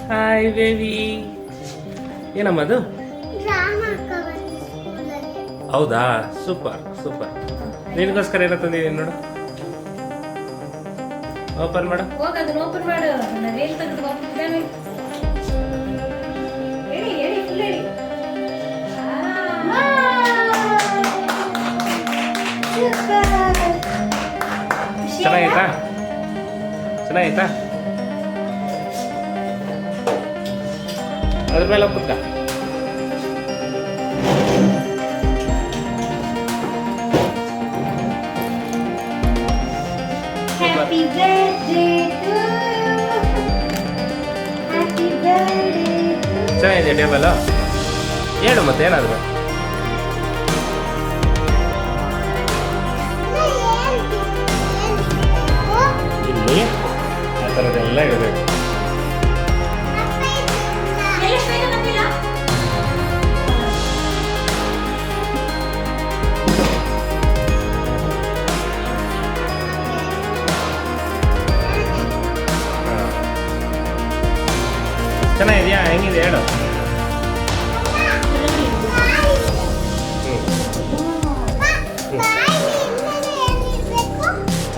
Hi baby. ಏನಮ್ಮ ಅದು? ಹೌದಾ, ಸೂಪರ್ ಸೂಪರ್. ನಿನಗೋಸ್ಕರ ಏನೋ ತಂದಿದ್ದೀನಿ ನೋಡು. ಓಪನ್ ಮಾಡು. ಹೋಗದನ್ನ ಓಪನ್ ಮಾಡು. ರೇಲ್ ತೆಗೆದು ಹೋಗ್ತಿದ್ದಾನೆ. ಹೇಳಿ ಫುಲ್ ಹೇಳಿ. ಚೆನ್ನಾಗಿತ್ತಾ? ಚೆನ್ನಾಗಿತ್ತಾ? ಅದ್ರ ಮೇಲೆ ಕುತ್ಕ. Happy birthday to you. Happy birthday. ಚೆನ್ನಾಗಿದೆ ಟೇಬಲ್. ಹೇಳು ಮತ್ತೆ ಏನಾದ್ರು. ಇಲ್ಲಿ ಆ ಥರದ್ದೆಲ್ಲ ಇರಬೇಕು. ಚೆನ್ನಾಗಿದೆಯಾ? ಹೆಂಗಿದೆ ಹೇಳು.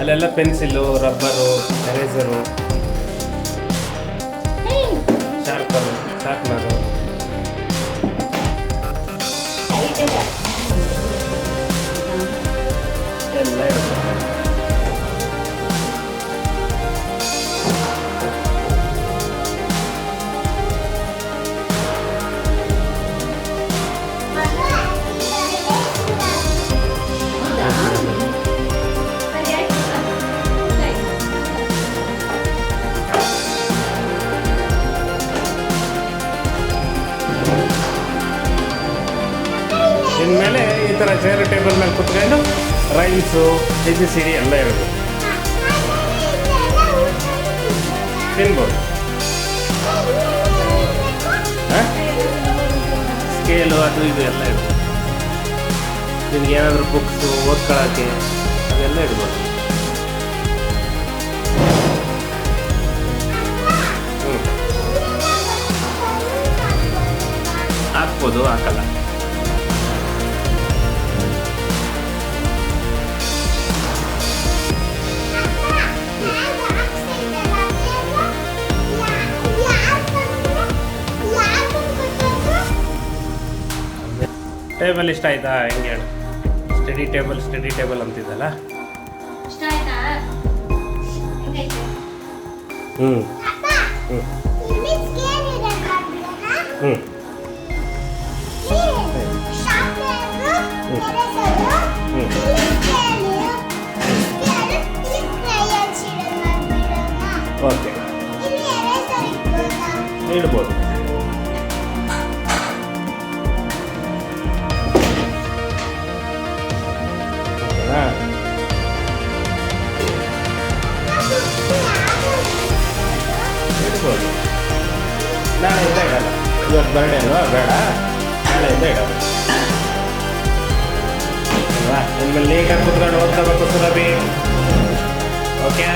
ಅಲ್ಲೆಲ್ಲ ಪೆನ್ಸಿಲು, ರಬ್ಬರು, ಎರೇಸರು, ಶಾರ್ಪ್ನರು ಎಲ್ಲ ಇರುತ್ತೆ. ಇನ್ಮೇಲೆ ಈ ಥರ ಚೇರ್ ಟೇಬಲ್ ಮೇಲೆ ಕುತ್ಕೊಂಡು ರೈಮ್ಸು ABCD ಎಲ್ಲ ಇರುತ್ತೆ. ತಿನ್ಬೋದು. ಸ್ಕೇಲು ಅದು ಇದು ಎಲ್ಲ ಇರುತ್ತೆ. ನಿಮ್ಗೆ ಏನಾದರೂ ಬುಕ್ಸು ಓದ್ಕೊಳ್ಳೋಕ್ಕೆ ಅದೆಲ್ಲ ಇಡ್ಬೋದು. ಹಾಕ್ಬೋದು, ಹಾಕಲ್ಲ. ಟೇಬಲ್ ಇಷ್ಟ ಆಯ್ತಾ? ಹೆಂಗೆ ಹೇಳು. ಸ್ಟಡಿ ಟೇಬಲ್ ಅಂತಿದ್ದಲ್ಲ. ಇಷ್ಟ ಆಯ್ತಾ? ಹೆಂಗೈತೆ? ಹ್ಞೂ ಓಕೆ, ಇಡ್ಬೋದು. ಇಡ್ಬೋದು. ನಾಳೆಯಿಂದ ಇಡಲ್ಲ. ಇವತ್ತು ಬರ್ಡೇ ಅಲ್ವಾ? ಬೇಡ, ನಾಳೆಯಿಂದ ಇಡೋದು ಅಲ್ವಾ? ಇನ್ಮೇಲೆ ನೀಟಾಗಿ ಕುತ್ಕೊಂಡು ಓದ್ಕೋಬೇಕು ಸುರಭಿ. ಓಕೆ.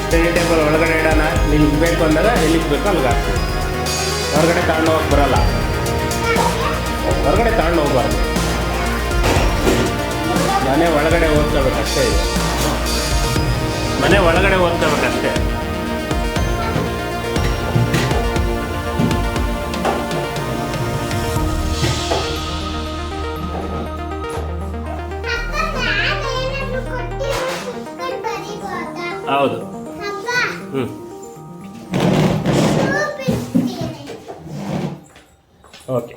ಸ್ಟಡಿ ಟೇಬಲ್ ಒಳಗಡೆ ಇಡೋಣ. ನಿಲ್ಗೆ ಬೇಕು ಅಂದಾಗ ಎಲ್ಲಿಗೆ ಬೇಕು ಅಲ್ಲಿಗೆ ಹಾಕ್ತೀವಿ. ಹೊರಗಡೆ ತಗೊಂಡು ಹೋಗಕ್ಕೆ ಬರಲ್ಲ. ಹೊರಗಡೆ ತಗೊಂಡು ಹೋಗ್ಬಾರ್ದು. ಮನೆ ಒಳಗಡೆ ಓದ್ಕೋಬೇಕಷ್ಟೇ. ಇದೆ ಮನೆ ಒಳಗಡೆ ಓದ್ಕೋಬೇಕಷ್ಟೇ. ಹೌದು. ಓಕೆ.